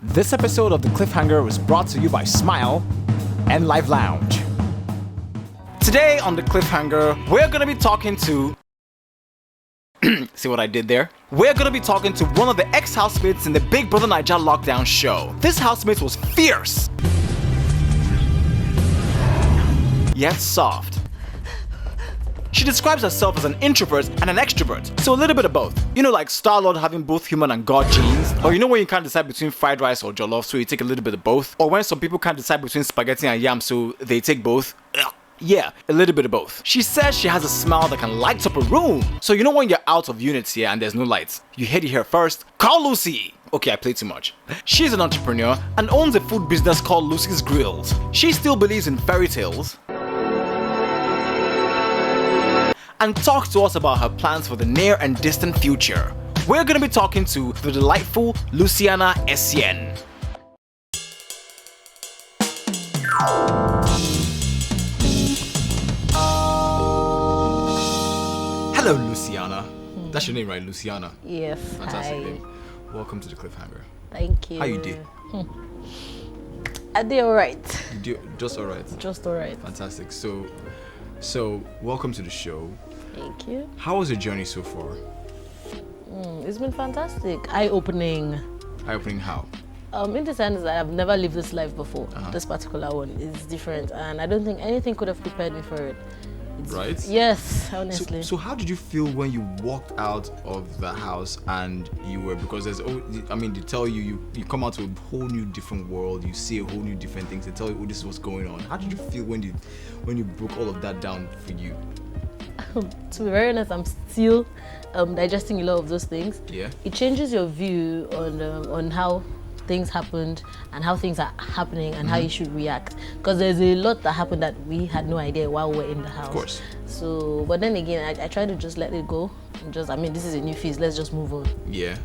This episode of The Cliffhanger was brought to you by Smile and Live Lounge. Today on The Cliffhanger, we're going to be talking to... See what I did there? We're going to be talking to one of the ex-housemates in the Big Brother Naija lockdown show. This housemate was fierce, yet soft. She describes herself as an introvert and an extrovert, so a little bit of both. You know, like Star-Lord having both human and god genes, or you know when you can't decide between fried rice or jollof, so you take a little bit of both, or when some people can't decide between spaghetti and yam, so they take both. Ugh. Yeah, a little bit of both. She says she has a smile that can light up a room. So you know when you're out of units here and there's no lights, you heard it here first. Call Lucy! Okay, I played too much. She's an entrepreneur and owns a food business called Lucy's Grills. She still believes in fairy tales and talks to us about her plans for the near and distant future. We're gonna be talking to the delightful Luciana Essien. Hello, Luciana. That's your name, right? Luciana. Yes. Fantastic hi. name. Welcome to The Cliffhanger. Thank you. How you did? I did alright. You did just alright. Just alright. Fantastic. So welcome to the show. Thank you. How was your journey so far? It's been fantastic. Eye-opening. Eye-opening how? In the sense that I've never lived this life before. This particular one is different, and I don't think anything could have prepared me for it. Right? Yes, honestly. So how did you feel when you walked out of the house and you were, because there's, I mean, they tell you come out to a whole new different world, you see a whole new different things, they tell you, oh, this is what's going on. How did you feel when you broke all of that down for you? To be very honest, I'm still digesting a lot of those things. Yeah. It changes your view on how things happened and how things are happening and how you should react, because there's a lot that happened that we had no idea while we were in the house. Of course. So, but then again, I try to just let it go and this is a new phase, let's just move on. Yeah.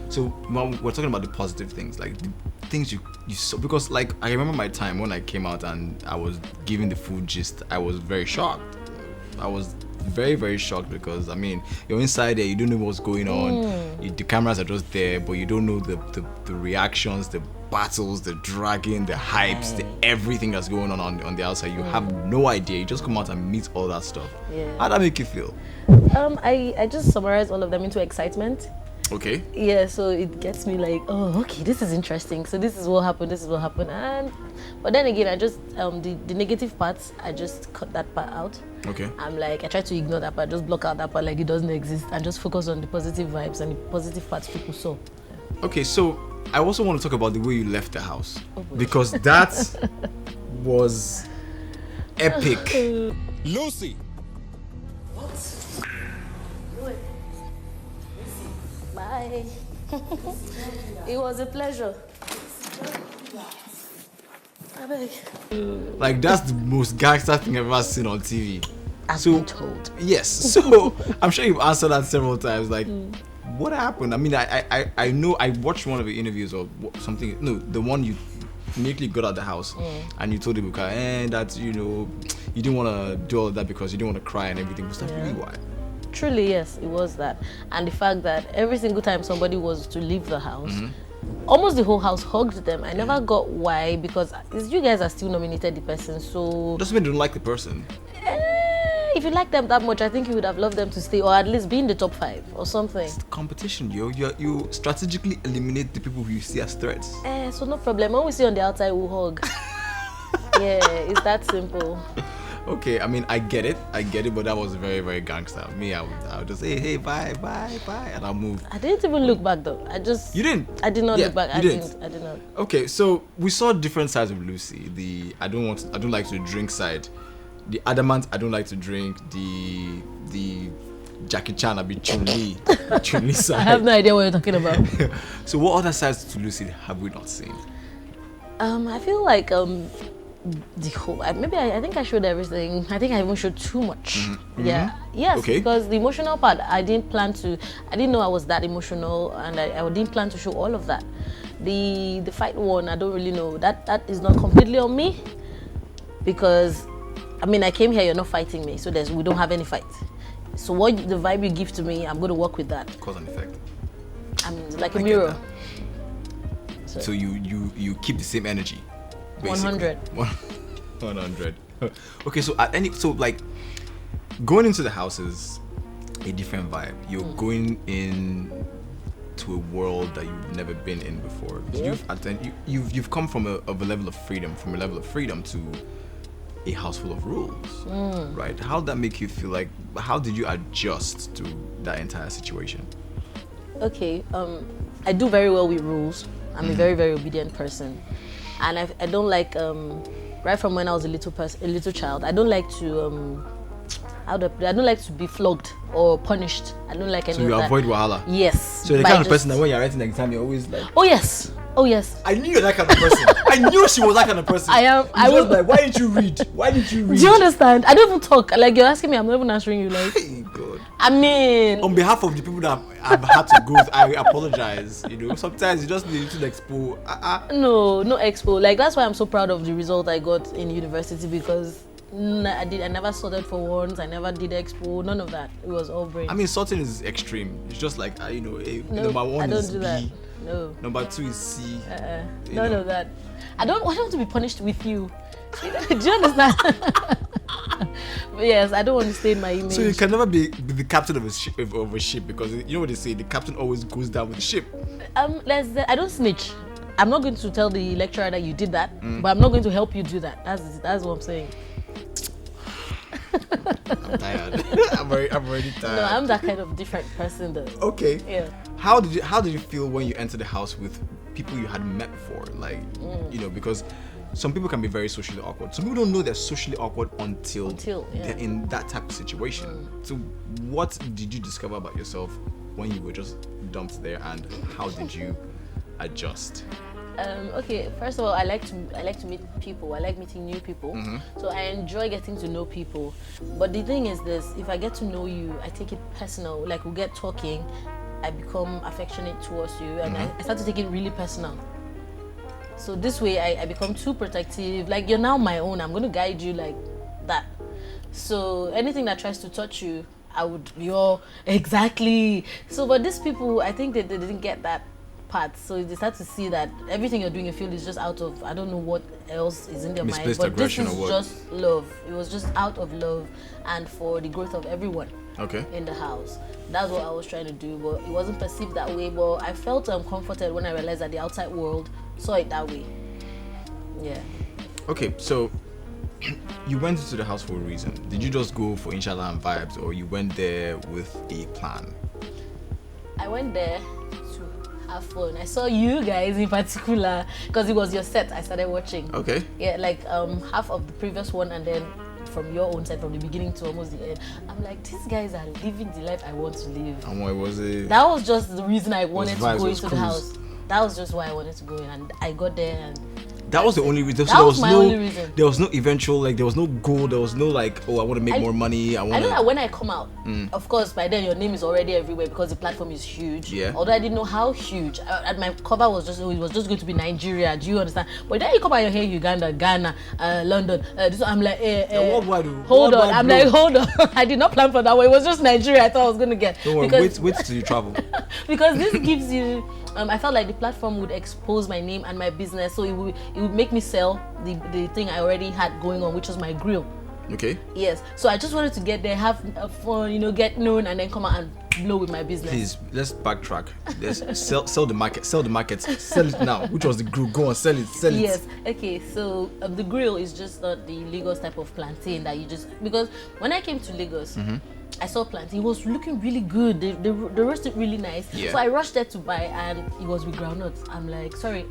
So when we're talking about the positive things, like the things you saw, because like I remember my time when I came out and I was giving the food gist, I was very shocked. I was very, very shocked because I mean, you're inside there, you don't know what's going on. The cameras are just there, but you don't know the reactions, the battles, the dragging, the hypes, the everything that's going on the outside. You have no idea. You just come out and meet all that stuff. Yeah. How'd that make you feel? I just summarize all of them into excitement. Okay. Yeah, so it gets me like, oh, okay, this is interesting. So this is what happened, but then again, I just the negative parts, I just cut that part out. Okay. I'm like, I try to ignore that part, just block out that part like it doesn't exist, and just focus on the positive vibes and the positive parts people saw. Okay, so I also want to talk about the way you left the house, because that was epic. Lucy! Bye. It was a pleasure. I beg. Like, that's the most gangster thing I've ever seen on TV. I've been told. Yes. So I'm sure you've answered that several times. Like, what happened? I mean, I know I watched one of the interviews or something. No, the one you immediately got out of the house and you told the book, that you didn't want to do all of that because you didn't want to cry and everything. Was that really why? Truly, yes, it was that. And the fact that every single time somebody was to leave the house, almost the whole house hugged them. I never got why, because you guys are still nominated the person, so... Doesn't mean you don't like the person. If you like them that much, I think you would have loved them to stay, or at least be in the top 5 or something. It's competition, yo. You strategically eliminate the people who you see as threats. So no problem. When we see on the outside, we'll hug. Yeah, it's that simple. Okay, I mean, I get it, but that was very, very gangster. Me, I would just say, hey, bye, and I'll move. I didn't even look back though. You didn't? I did not look back. I did not. Okay, so we saw different sides of Lucy. The I don't like to drink side. The adamant, I don't like to drink. The Jackie Chan, I'll be Chun-Li side. I have no idea what you're talking about. So what other sides to Lucy have we not seen? I feel like the whole, I think I showed everything. I think I even showed too much. Yeah. Yes, okay. Because the emotional part, I didn't know I was that emotional, and I didn't plan to show all of that. The fight one, I don't really know. That is not completely on me, because I mean, I came here, you're not fighting me, so we don't have any fight. So the vibe you give to me, I'm going to work with that. Cause and effect. I mean, like a mirror. So you keep the same energy. 100. 100. Okay, so like going into the house is a different vibe. You're going in to a world that you've never been in before. You've come from a level of freedom, to a house full of rules, right? How did that make you feel? Like, how did you adjust to that entire situation? Okay, I do very well with rules. I'm a very, very obedient person, and I don't like right from when I was a little child. I don't like to I don't like to be flogged or punished. I don't like any of that. So you avoid wahala? Yes. So the kind of person that when you're writing the exam, you're always like... Oh yes. Oh yes. I knew you're that kind of person. I knew she was that kind of person. I am. I was like, why didn't you read? Do you understand? I don't even talk. Like, you're asking me, I'm not even answering you. Like, hey, God. I mean... On behalf of the people that I've had to go, I apologize. You know, sometimes you just need to expo. No expo. Like, that's why I'm so proud of the result I got in university, because... I never sorted for once. I never did expo. None of that. It was all brain. I mean, sorting is extreme. It's just like number one is B. That. No. Number 2 is C. None of that. I don't want to be punished with you. Do you understand? But yes, I don't want to stay in my image. So you can never be the captain of a ship, because you know what they say, the captain always goes down with the ship. I don't snitch. I'm not going to tell the lecturer that you did that, but I'm not going to help you do that. That's what I'm saying. I'm tired. I'm already tired. No, I'm that kind of different person though. Okay. Yeah. How did you feel when you entered the house with people you had met before? Like, because some people can be very socially awkward. Some people don't know they're socially awkward until they're in that type of situation. So what did you discover about yourself when you were just dumped there, and how did you adjust? Okay, first of all, I like to meet people. I like meeting new people. So I enjoy getting to know people. But the thing is this: if I get to know you, I take it personal. Like, we get talking, I become affectionate towards you, and I start to take it really personal. So this way, I become too protective. Like, you're now my own. I'm going to guide you like that. So anything that tries to touch you, exactly. So, but these people, I think that they didn't get that part. So they start to see that everything you're doing, you feel is just out of, I don't know what else is in their mind. But this is just love. It was just out of love and for the growth of everyone. Okay. In the house. That's what I was trying to do, but it wasn't perceived that way. But I felt comforted when I realized that the outside world saw it that way. Yeah. Okay, so you went into the house for a reason. Did you just go for inshallah and vibes, or you went there with a plan? I went there to have fun. I saw you guys in particular because it was your set I started watching. Okay. Yeah, like half of the previous one, and then from your own side, from the beginning to almost the end. I'm like, these guys are living the life I want to live. And what was it? That was just the reason I wanted to go into the house. That was just why I wanted to go in, and I got there, and that was the only reason. That was my only reason. There was no eventual, like, there was no goal. There was no like, oh, I want to make more money. I know that when I come out, of course, by then your name is already everywhere because the platform is huge. Yeah. Although I didn't know how huge. And my cover was just, it was just going to be Nigeria. Do you understand? But then you come out, you're here, Uganda, Ghana, London. I'm like, hold on. I'm like, hold on. I did not plan for that one. It was just Nigeria I thought I was going to get. Don't worry, wait till you travel. Because this gives you. I felt like the platform would expose my name and my business, so it would make me sell the thing I already had going on, which was my grill. Okay. Yes. So I just wanted to get there, have fun, get known, and then come out and blow with my business. Please, let's backtrack. Let's sell the market. Sell the market. Sell it now. Which was the grill? Go on, sell it. Yes. Okay. So the grill is just not the Lagos type of plantain that you just, because when I came to Lagos. I saw plantain. It was looking really good. They roasted really nice. Yeah. So I rushed there to buy, and it was with groundnuts. I'm like, sorry,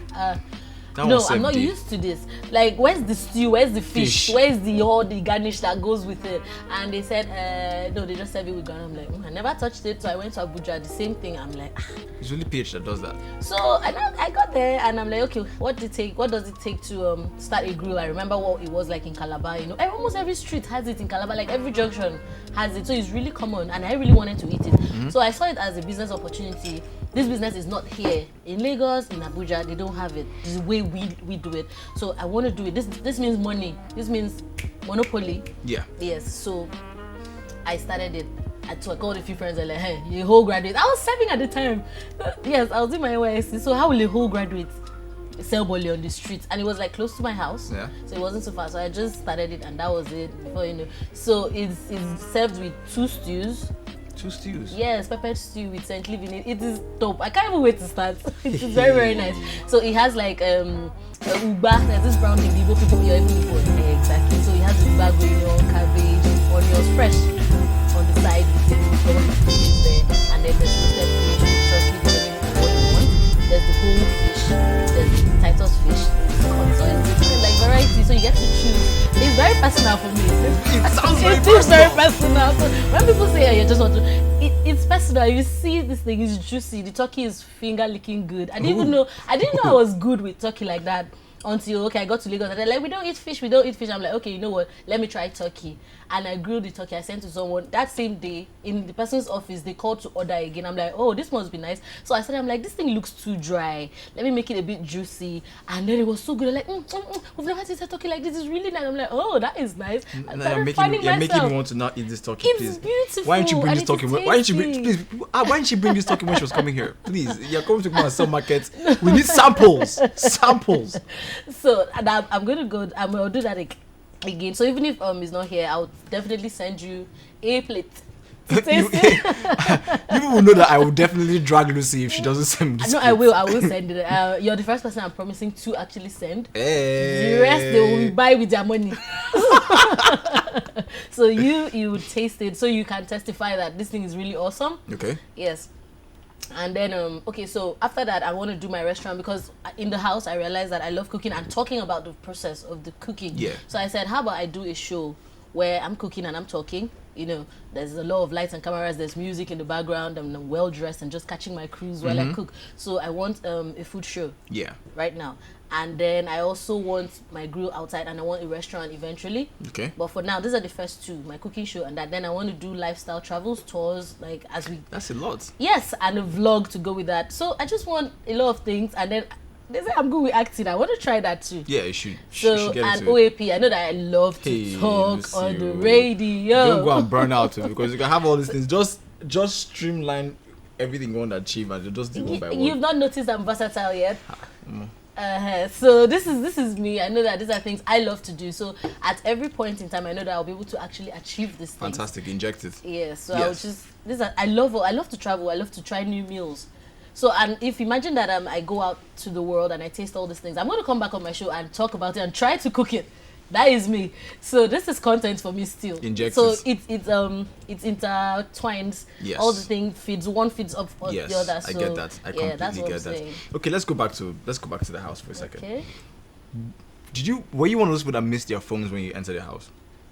no, I'm not used to this. Like, where's the stew? Where's the fish? Where's all the garnish that goes with it? And they said, no, they just serve it with groundnut. I'm like, I never touched it. So I went to Abuja, the same thing. I'm like, It's really PH that does that. So I got there, and I'm like, okay, what does it take to start a grill? I remember what it was like in Calabar. Almost every street has it in Calabar. Like, every junction has it. So it's really common, and I really wanted to eat it. So I saw it as a business opportunity. This business is not here in Lagos, in Abuja. They don't have it. This is the way we do it. So I want to do it. This means money. This means monopoly. Yeah. Yes. So I started it. I called a few friends and like, hey, you whole graduate. I was serving at the time. Yes, I was doing my NYSC. So how will a whole graduate sell boli on the street, and it was like close to my house. Yeah. So it wasn't so far. So I just started it, and that was it. Before you know. So it's served with 2 stews. 2 stews. Yes, peppered stew with St. Leaf in it. It is dope. I can't even wait to start. It is very, very nice. So it has like uba. There's this brown thing Igbo people here even before. Exactly. So it has uba going on, cabbage, onions fresh on the side. There, and then there's roasted fish, turkey, depending on what you want. There's the whole fish. There's the Titus fish. So it's different, like variety. So you get to choose. It's very personal for me. It sounds very personal. So when people say, "Oh, you just want to," it's personal. You see, this thing is juicy. The turkey is finger licking good. I didn't know I was good with turkey like that until I got to Lagos. And they're like, we don't eat fish. I'm like, okay, you know what? Let me try turkey. And I grilled the turkey. I sent to someone that same day in the person's office. They called to order again. I'm like, oh, this must be nice. So I said, I'm like, this thing looks too dry. Let me make it a bit juicy. And then it was so good. I'm like, we've never tasted turkey like this. It's really nice. I'm like, oh, that is nice. You're making me want to not eat this turkey, please. It's beautiful. Why didn't you bring this turkey? Why didn't she bring this turkey when she was coming here? Please, you're coming to come and sell markets. We need samples. So I'm gonna go. I'll do that again. So even if it's not here, I'll definitely send you a plate. You will know that I will definitely drag Lucy if she doesn't send me this. No, I will send it. You're the first person I'm promising to actually send. Hey. The rest they will buy with their money. So you taste it, so you can testify that this thing is really awesome. Okay. Yes. And then okay, so after that I want to do my restaurant, because in the house I realized that I love cooking and talking about the process of the cooking. Yeah. So I said, how about I do a show where I'm cooking and I'm talking. You know, there's a lot of lights and cameras, there's music in the background, I'm well dressed and just catching my cruise while I cook. So I want a food show. Yeah. Right now. And then I also want my grill outside, and I want a restaurant eventually. Okay. But for now, these are the first 2, my cooking show and that. Then I want to do lifestyle travels, tours, like as we... That's a lot. Yes, and a vlog to go with that. So I just want a lot of things, and then they say I'm good with acting. I want to try that too. Yeah, you should. So, and OAP, I know that I love to talk on the radio. Don't go and burn out too, because you can have all these things. Just streamline everything you want to achieve and just do one by one. You've not noticed I'm versatile yet? So this is me. I know that these are things I love to do. So at every point in time, I know that I'll be able to actually achieve this thing. Fantastic, inject it. Yeah. So yes. I love to travel. I love to try new meals. So, and if imagine that I go out to the world and I taste all these things, I'm going to come back on my show and talk about it and try to cook it. That is me. So this is content for me still. Inject so it's intertwined. Yes. All the thing one feeds off the other. So I get that. I completely get that. Saying. Okay, let's go back to the house for a second. Okay. Were you one of those people that missed their phones when you entered the house?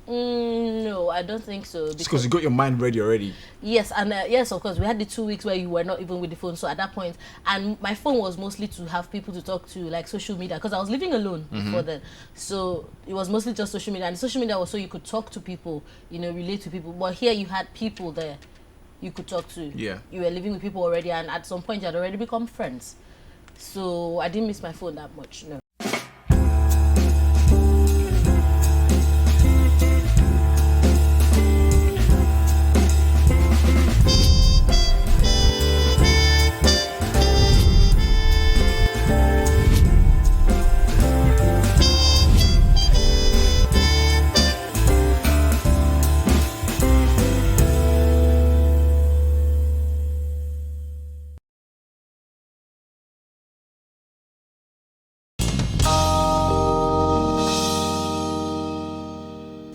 No, I don't think so. Because you got your mind ready already. Yes, and yes, of course, we had the 2 weeks where you were not even with the phone. So at that point, and my phone was mostly to have people to talk to, like social media, because I was living alone before then. So it was mostly just social media, and social media was so you could talk to people, you know, relate to people. But here you had people there you could talk to. Yeah. You were living with people already, and at some point you had already become friends. So I didn't miss my phone that much, no.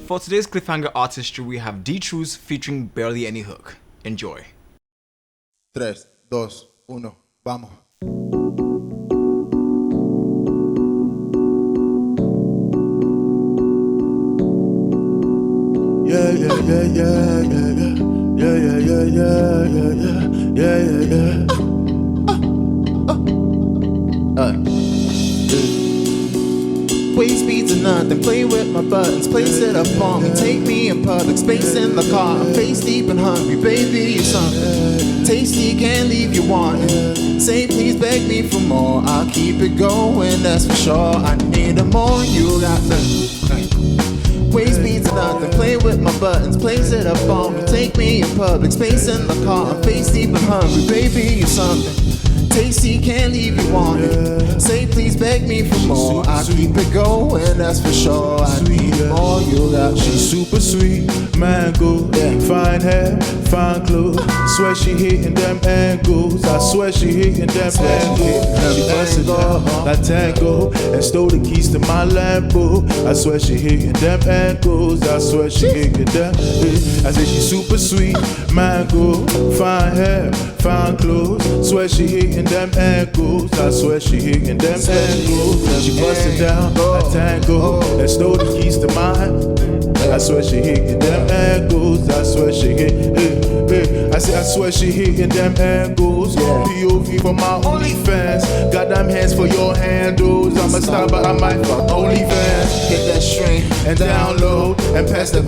For today's Cliffhanger Artistry, we have D TRUCE featuring BARELYANYHOOK. Enjoy. 3, 2, 1, vamos. Yeah, yeah, yeah, yeah, yeah, yeah, yeah, yeah, yeah, yeah, yeah, yeah, yeah. Waist speeds are nothing, play with my buttons, place it up on me, take me in public, space in the car, I'm face deep and hungry, baby, you're something tasty, can't leave you wanting, say please, beg me for more, I'll keep it going, that's for sure, I need more, you got the waist speeds are nothing, play with my buttons, place it up on me, take me in public, space in the car, I'm face deep and hungry, baby, you're something tasty, can't leave you want it. Say please beg me for more. I keep it going, that's for sure. I need more, you got. She's super sweet, mango, fine hair, fine clothes. Swear she hitting them angles. I swear she hitting them angles. She busted down like tango and stole the keys to my Lambo. I swear she hitting them angles. I swear she hitting them. I say she's super sweet, mango, fine hair, fine clothes. Swear she hitting them angles. I swear she hitting them angles. She busted down like tango and stole the keys to mine. I swear she hitting them angles. I swear she I swear she hitting them angles. POV for my OnlyFans. Got them hands for your handles. I'm a star, but I might fuck OnlyFans. Hit that string And download and pass the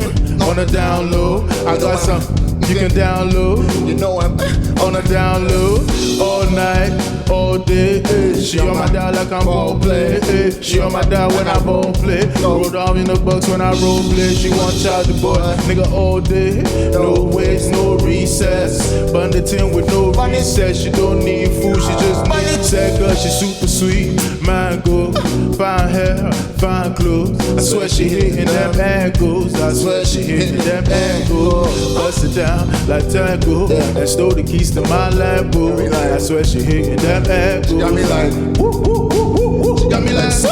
on a download. I got some you can download. You know I'm On a download all night, all day. She on my dial like I'm ball play. She on my dial when I ball play. Roll down in the box when I role play. She want child the boy, nigga all day. No waste, no recess. Bun the tin with no recess. She don't need food, she just need sex. Girl, she super sweet, mango, fine hair, fine clothes. I swear she hitting them angles. I swear she hitting them angles. Bust it down like tango and stole the keys to my Lambo. I swear she hitting them angles. got me like, woo, woo, woo, woo, woo. she got me like, sir.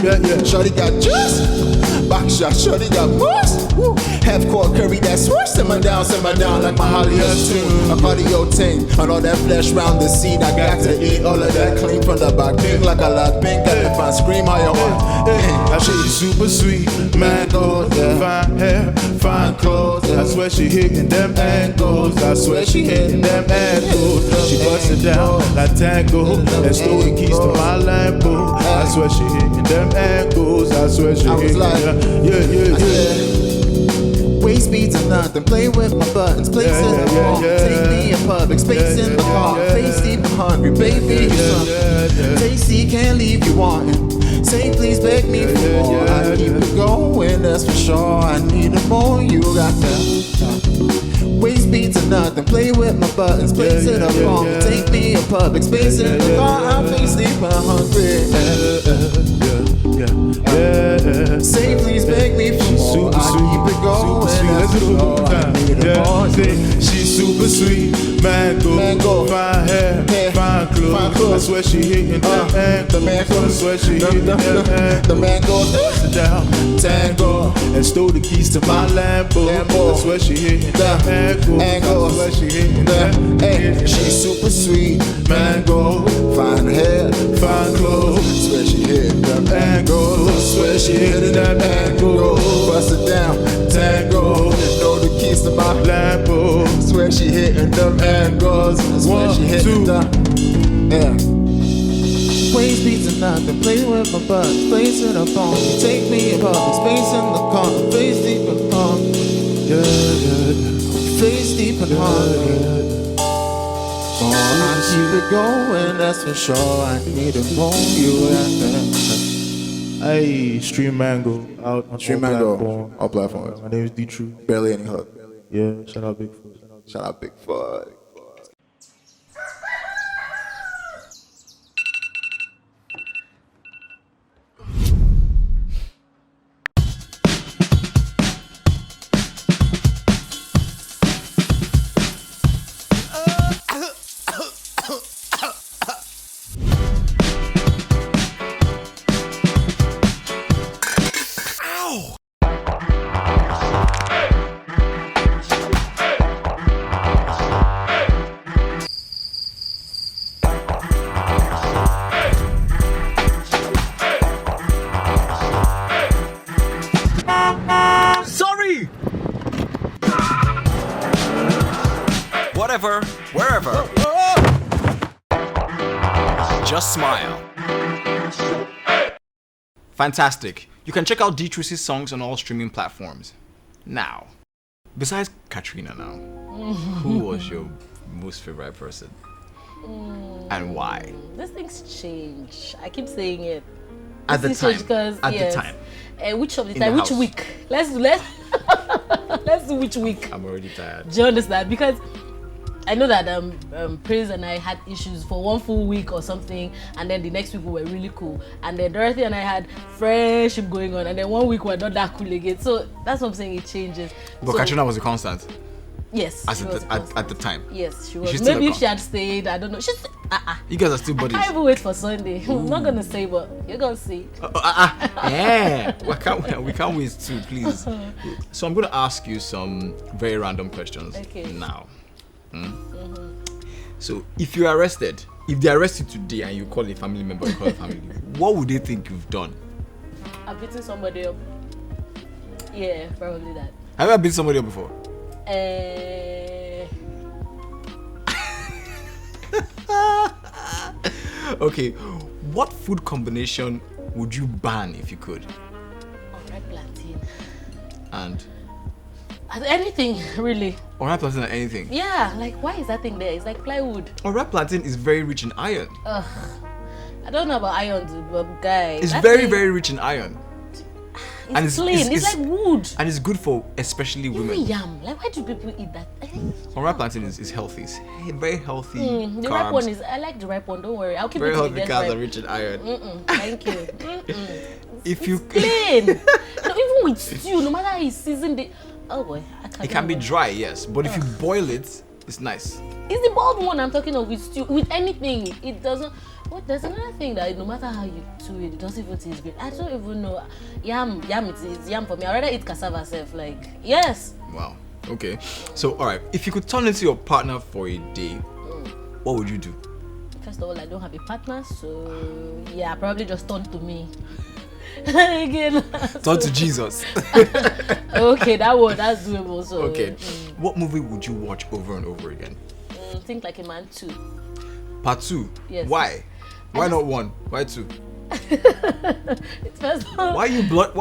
Yeah. Shorty got juice, back shot, shorty got moves. Half court curry, that's worse. Simmer down like my Hollywood tune. A cardio ting, and all that flesh round the seat. I got to eat all of that clean from the back. Pink like a lot pink, got to find scream how you want. I say she's super sweet, mango, fine hair, fine clothes. I swear she hitting them angles. I swear she hitting them angles. She busted down like tango and stole the keys to my Lambo. I swear she hitting them angles. I swear she hitting them. Yeah. Waist beats are nothing, play with my buttons, place in the wall. Take me in public, space in the car. Face deep and hungry, baby, you're something tasty, can't leave you wanting. Say please beg me for more. I keep it going, that's for sure. I need it more, you got that. Waist beats are nothing, play with my buttons, place in the wall. Take me in public, space in the car. I'm face deep and hungry. Say please beg me for more. I keep it going. Let's do it one more time. She's super sweet, mango, fine hair, fine clothes. I swear she hitting them angles. I swear she hitting them angles. The man goes down, tango, and stole the keys to my Lambo. I swear she hitting them angles. I swear she hitting them. Hey, she's super sweet, mango, fine hair, fine clothes. Swear she hitting them Angles, swear she hitting them angles. Bust it down, Tango, know the keys to my Lambo. Swear she hitting them angles. Swear she hitting them. Yeah. Waist beats are nothing, play with my butt, place in a phone. Take me in public, space in the car, face deep and hungry. Face deep and hungry. I keep it going, that's for sure. I need it more, you at that. Hey, Stream Mango out on Stream all Mango, platforms. all platforms. My name is D TRUCE. Barely any hook. Yeah, shout out Bigfoot. Shout out Bigfoot. Whatever, wherever. Just smile. Fantastic. You can check out D TRUCE's songs on all streaming platforms. Now, besides Katrina now, who was your most favorite person? And why? These things change. I keep saying it. At the time. Because, At the time. Which of the In time? the Which house. week? Let's let's do which week. I'm already tired. Do you understand? Because I know that Praise and I had issues for 1 full week or something, and then the next week we were really cool. And then Dorothy and I had friendship going on, and then 1 week we're not that cool again. So that's what I'm saying, it changes. But so, Katrina was a constant. Yes. At the time. Yes, she was. She's Maybe if she had stayed, I don't know. She's You guys are still I buddies. can't even wait for Sunday. I'm not gonna say, but you're gonna see. Yeah. We can't wait too, please. So I'm gonna ask you some very random questions now. So if you're arrested, if they arrest you today and you call a family member, what would they think you've done? I've beaten somebody up. Yeah, probably that. Have you ever beaten somebody up before? Okay, what food combination would you ban if you could? Red plantain. And anything really. red plantain and anything? Yeah, like why is that thing there? It's like plywood. Red plantain is very rich in iron. I don't know about iron, but guy. It's very rich in iron. It's clean. It's like wood. And it's good for especially women. Even yam. Like why do people eat that? Red plantain is healthy. It's very healthy. The ripe one is. I like the ripe one. Don't worry. I'll keep very it. Very healthy carbs are rich in iron. Thank you. If you clean. No, even with stew, no matter how it's seasoned, oh boy, I can't. It can be dry, yes, but if you boil it, it's nice. It's the boiled one I'm talking of with stew. With anything, it doesn't. What? There's another thing that no matter how you do it, it doesn't even taste good. I don't even know. Yam, it's yam for me. I'd rather eat cassava self. Like yes. Wow. Okay. So all right, if you could turn into your partner for a day, what would you do? First of all, I don't have a partner, so yeah, probably just turn to me. Again. Turn to Jesus. Okay, that's doable. So okay. What movie would you watch over and over again? Think Like a Man 2. Part 2? Yes. Why? Why not 1? Why 2? It's first Why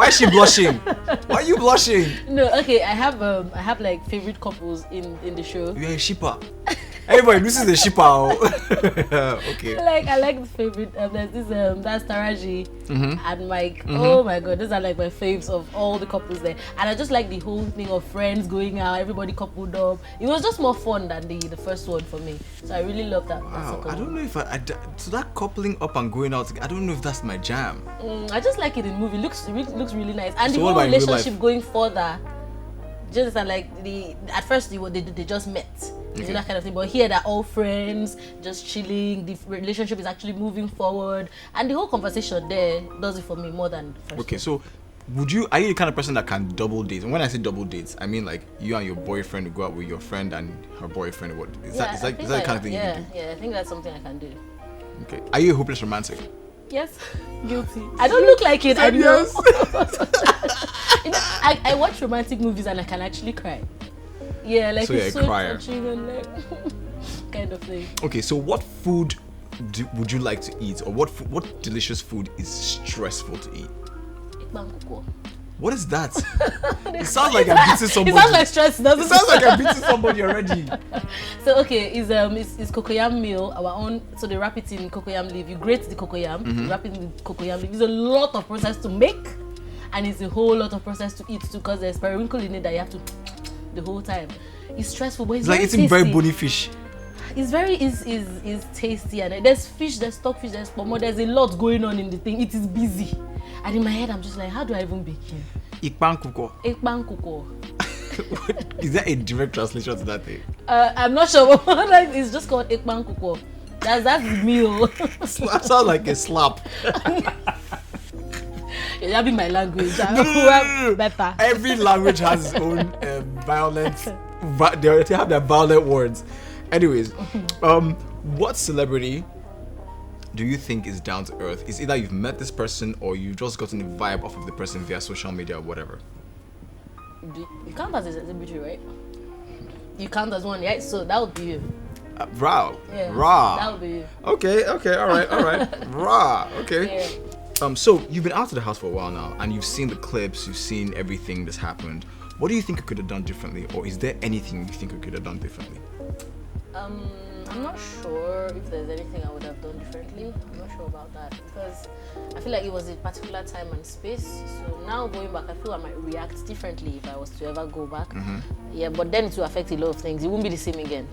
is she blushing? Why are you blushing? No, okay, I have like favorite couples in the show. You're a shipper. Everybody, this is a shipper. Okay. I like the favorite. There's this that's Taraji and Mike. Oh my god, those are like my faves of all the couples there. And I just like the whole thing of friends going out, everybody coupled up. It was just more fun than the first one for me. So I really love that. Wow, I don't know if so that coupling up and going out, I don't know if that's my jam. I just like it in movie. Looks really nice. And So the what whole about in real relationship going further. Just like at first they just met. Okay. That kind of thing, but here they're all friends, just chilling. The relationship is actually moving forward, and the whole conversation there does it for me more than the first Okay, one. so are you the kind of person that can double date? And when I say double dates, I mean like you and your boyfriend go out with your friend and her boyfriend. What is that the kind of thing you can do? Yeah, I think that's something I can do. Okay. Are you a hopeless romantic? Yes, guilty. I don't look like it. I know. Yes. You know, I watch romantic movies and I can actually cry. Yeah, like So you're it's a so crier. touching and like kind of thing. Okay, so what food would you like to eat, or what delicious food is stressful to eat? Ikpankuko. What is that? It sounds like I'm beating somebody. It sounds like stress, doesn't It sounds like I'm beating somebody already. So okay, it's cocoyam meal, our own. So they wrap it in cocoyam leaf. You grate the cocoyam, you wrap it in cocoyam leaf. It's a lot of process to make, and it's a whole lot of process to eat too, because there's periwinkle in it that you have to the whole time. It's stressful, but it's Like very eating tasty. very bony fish. It's very is tasty, and there's fish, there's stockfish, there's pomo, there's a lot going on in the thing. It is busy, and in my head I'm just like, how do I even begin? Ikpankuko. Ikpankuko. Is there a direct translation to that thing? I'm not sure, but it's just called ikpankuko. That's the meal. That sounds like a slap. That'll be my language. No. Better. Every language has its own violent. They have their violent words. Anyways, what celebrity do you think is down to earth? It's either you've met this person or you've just gotten a vibe off of the person via social media or whatever. You count as a celebrity, right? You count as one, right? So that would be you. Raw. Yeah. Raw. That would be you. Okay, all right. Raw. Okay. Yeah. So you've been out of the house for a while now, and you've seen the clips, you've seen everything that's happened. What do you think you could have done differently, or is there anything you think you could have done differently? I'm not sure if there's anything I would have done differently. I'm not sure about that, because I feel like it was a particular time and space. So now going back, I feel I might react differently if I was to ever go back. Yeah, but then it will affect a lot of things. It won't be the same again.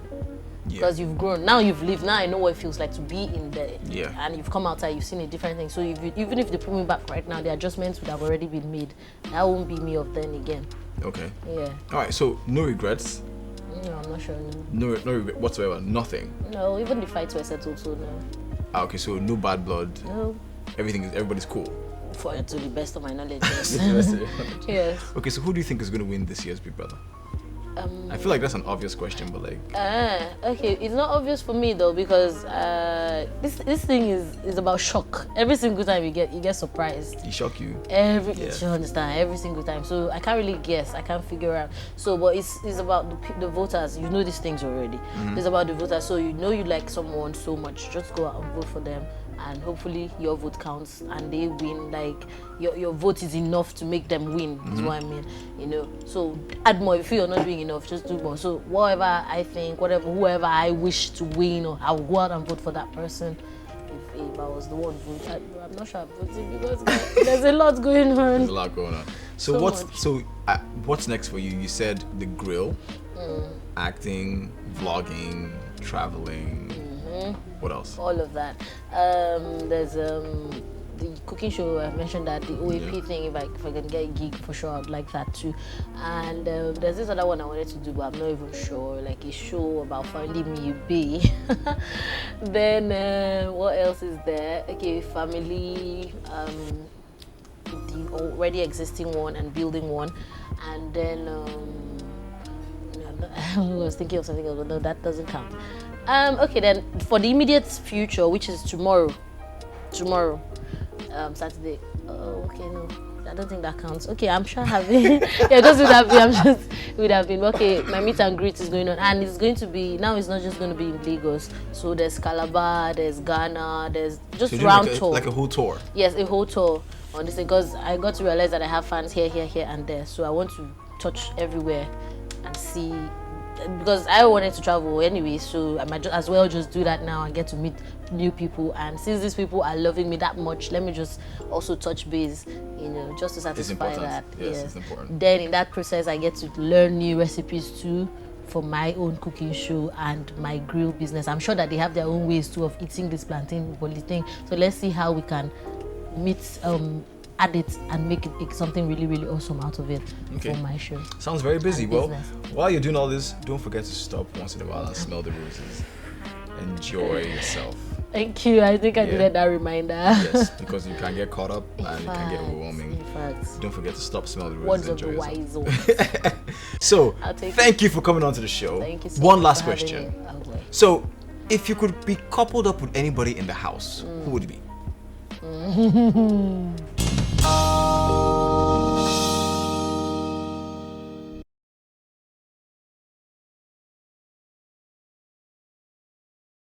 because you've grown. Now you've lived. Now I know what it feels like to be in there. Yeah. And you've come outside, you've seen a different thing. So even if they put me back right now, the adjustments would have already been made. That won't be me of then again. Okay. Yeah. All right. So no regrets. No, I'm not sure. No regret whatsoever. Nothing. No, even the fights were settled, so no. Okay. So no bad blood. No. Everybody's cool. To the best of my knowledge. Yes. Yes. Okay. So who do you think is going to win this year's Big Brother? I feel like that's an obvious question, but like. Okay, it's not obvious for me though because this thing is about shock. Every single time you get surprised. He shock you. You understand? Every single time. So I can't really guess. I can't figure out. So, but it's about the voters. You know these things already. It's about the voters. So you know you like someone so much. Just go out and vote for them. And hopefully your vote counts and they win. Like your vote is enough to make them win. Is what I mean. You know. So add more. If you're not doing enough, just do more. So whatever I think, whoever I wish to win, or I'll go out and vote for that person. If I was the one voting, I'm not sure I'm voting because there's a lot going on. There's a lot going on. So what's next for you? You said the grill, acting, vlogging, traveling. What else? All of that. There's the cooking show. I mentioned that the OAP thing. If I can get a gig for sure, I'd like that too. And there's this other one I wanted to do, but I'm not even sure. Like a show about finding me a bae. Then what else is there? Okay, family. The already existing one and building one, and then I was thinking of something else, but no, that doesn't count. Okay, then for the immediate future, which is tomorrow, Saturday. Oh, okay, no, I don't think that counts. Okay, I'm sure having yeah, just would have been okay. My meet and greet is going on, and it's going to be now. It's not just going to be in Lagos. So there's Calabar, there's Ghana, there's just round tour, like a whole tour. Yes, a whole tour on this thing because I got to realize that I have fans here, and there. So I want to touch everywhere and see. Because I wanted to travel anyway, so I might as well just do that now and get to meet new people. And since these people are loving me that much, let me just also touch base, you know, just to satisfy that. Yes, it's important. Then in that process, I get to learn new recipes too for my own cooking show and my grill business. I'm sure that they have their own ways too of eating this plantain bolly thing. So let's see how we can meet. Add it and make it something really, really awesome out of it for my show. Sounds very busy. Well, while you're doing all this, don't forget to stop once in a while and smell the roses. Enjoy yourself. Thank you. I think I needed that reminder. Yes, because you can get caught up and it can get overwhelming. In fact. Don't forget to stop, smell the Words roses, of the wise ones. So, thank you for coming on to the show. Thank you so One much last for having question. me. Okay. So, if you could be coupled up with anybody in the house, who would it be?